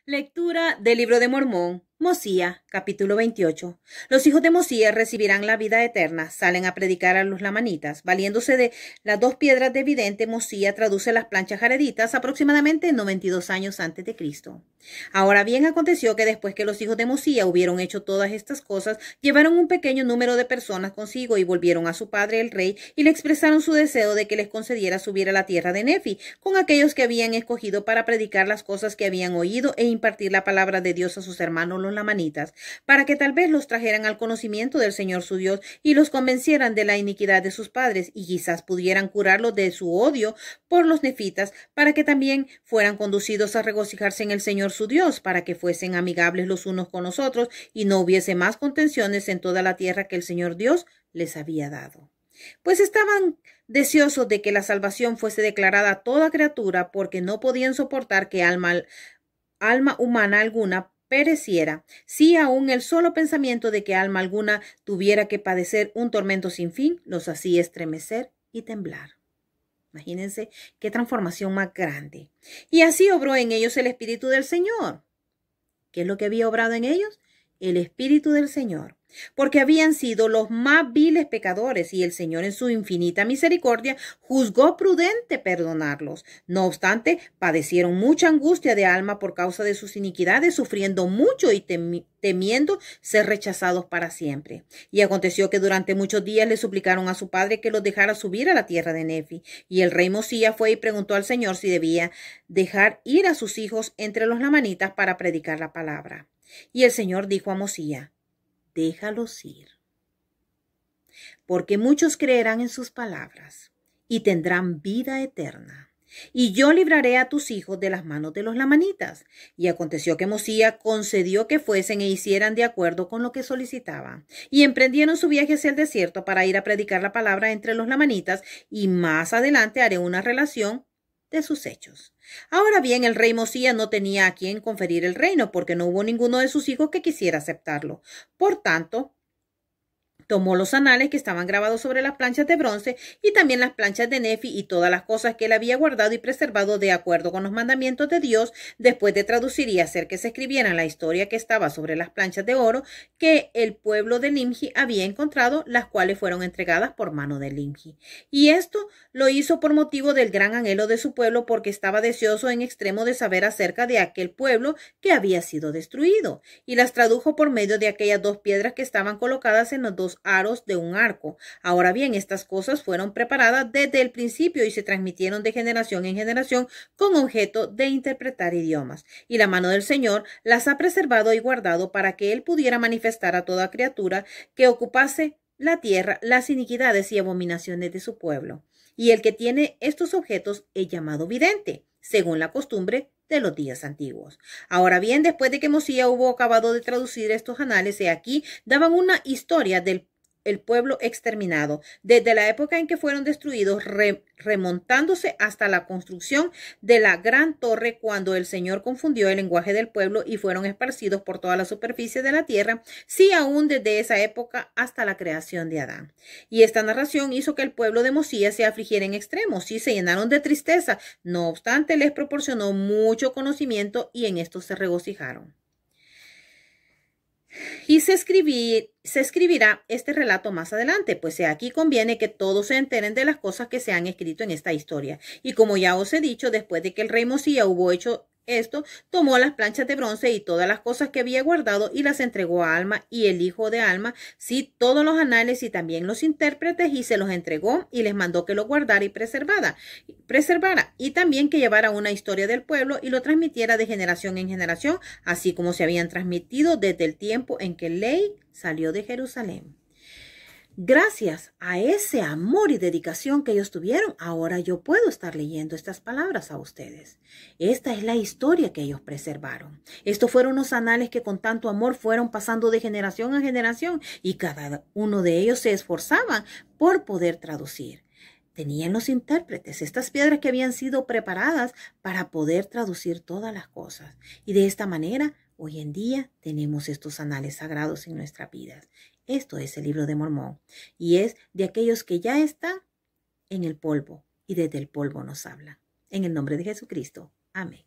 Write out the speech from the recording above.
Lectura del libro de Mormón, Mosías, capítulo 28. Los hijos de Mosías recibirán la vida eterna. Salen a predicar a los lamanitas. Valiéndose de las dos piedras de vidente, Mosías traduce las planchas jareditas aproximadamente 92 años antes de Cristo. Ahora bien, aconteció que después que los hijos de Mosías hubieron hecho todas estas cosas, llevaron un pequeño número de personas consigo y volvieron a su padre el rey y le expresaron su deseo de que les concediera subir a la tierra de Nefi con aquellos que habían escogido para predicar las cosas que habían oído e impartir la palabra de Dios a sus hermanos los lamanitas, para que tal vez los trajeran al conocimiento del Señor su Dios y los convencieran de la iniquidad de sus padres y quizás pudieran curarlos de su odio por los nefitas, para que también fueran conducidos a regocijarse en el Señor su Dios, para que fuesen amigables los unos con los otros y no hubiese más contenciones en toda la tierra que el Señor Dios les había dado. Pues estaban deseosos de que la salvación fuese declarada a toda criatura, porque no podían soportar que alma humana alguna pereciera, si aún el solo pensamiento de que alma alguna tuviera que padecer un tormento sin fin los hacía estremecer y temblar. Imagínense qué transformación más grande. Y así obró en ellos el Espíritu del Señor. ¿Qué es lo que había obrado en ellos? El Espíritu del Señor, porque habían sido los más viles pecadores, y el Señor en su infinita misericordia juzgó prudente perdonarlos. No obstante, padecieron mucha angustia de alma por causa de sus iniquidades, sufriendo mucho y temiendo ser rechazados para siempre. Y aconteció que durante muchos días le suplicaron a su padre que los dejara subir a la tierra de Nefi. Y el rey Mosías fue y preguntó al Señor si debía dejar ir a sus hijos entre los lamanitas para predicar la palabra. Y el Señor dijo a Mosías: déjalos ir, porque muchos creerán en sus palabras y tendrán vida eterna. Y yo libraré a tus hijos de las manos de los lamanitas. Y aconteció que Mosías concedió que fuesen e hicieran de acuerdo con lo que solicitaban. Y emprendieron su viaje hacia el desierto para ir a predicar la palabra entre los lamanitas, y más adelante haré una relación de sus hechos. Ahora bien, el rey Mosías no tenía a quien conferir el reino, porque no hubo ninguno de sus hijos que quisiera aceptarlo. Por tanto, tomó los anales que estaban grabados sobre las planchas de bronce y también las planchas de Nefi y todas las cosas que él había guardado y preservado de acuerdo con los mandamientos de Dios, después de traducir y hacer que se escribieran la historia que estaba sobre las planchas de oro que el pueblo de Limhi había encontrado, las cuales fueron entregadas por mano de Limhi. Y esto lo hizo por motivo del gran anhelo de su pueblo, porque estaba deseoso en extremo de saber acerca de aquel pueblo que había sido destruido, y las tradujo por medio de aquellas dos piedras que estaban colocadas en los dos aros de un arco. Ahora bien, estas cosas fueron preparadas desde el principio y se transmitieron de generación en generación con objeto de interpretar idiomas. Y la mano del Señor las ha preservado y guardado para que Él pudiera manifestar a toda criatura que ocupase la tierra las iniquidades y abominaciones de su pueblo. Y el que tiene estos objetos es llamado vidente, según la costumbre de los días antiguos. Ahora bien, después de que Mosías hubo acabado de traducir estos anales, aquí daban una historia del pueblo exterminado, desde la época en que fueron destruidos, remontándose hasta la construcción de la gran torre, cuando el Señor confundió el lenguaje del pueblo y fueron esparcidos por toda la superficie de la tierra, sí aún desde esa época hasta la creación de Adán. Y esta narración hizo que el pueblo de Mosías se afligiera en extremo, sí se llenaron de tristeza, no obstante les proporcionó mucho conocimiento y en esto se regocijaron. Y se escribirá este relato más adelante, pues aquí conviene que todos se enteren de las cosas que se han escrito en esta historia. Y como ya os he dicho, después de que el rey Mosías hubo hecho esto, tomó las planchas de bronce y todas las cosas que había guardado y las entregó a Alma y el hijo de Alma, sí, todos los anales y también los intérpretes, y se los entregó y les mandó que lo guardara y preservara, y también que llevara una historia del pueblo y lo transmitiera de generación en generación, así como se habían transmitido desde el tiempo en que Ley salió de Jerusalén. Gracias a ese amor y dedicación que ellos tuvieron, ahora yo puedo estar leyendo estas palabras a ustedes. Esta es la historia que ellos preservaron. Estos fueron los anales que con tanto amor fueron pasando de generación a generación, y cada uno de ellos se esforzaban por poder traducir. Tenían los intérpretes, estas piedras que habían sido preparadas para poder traducir todas las cosas. Y de esta manera, hoy en día tenemos estos anales sagrados en nuestras vidas. Esto es el libro de Mormón, y es de aquellos que ya están en el polvo, y desde el polvo nos hablan. En el nombre de Jesucristo. Amén.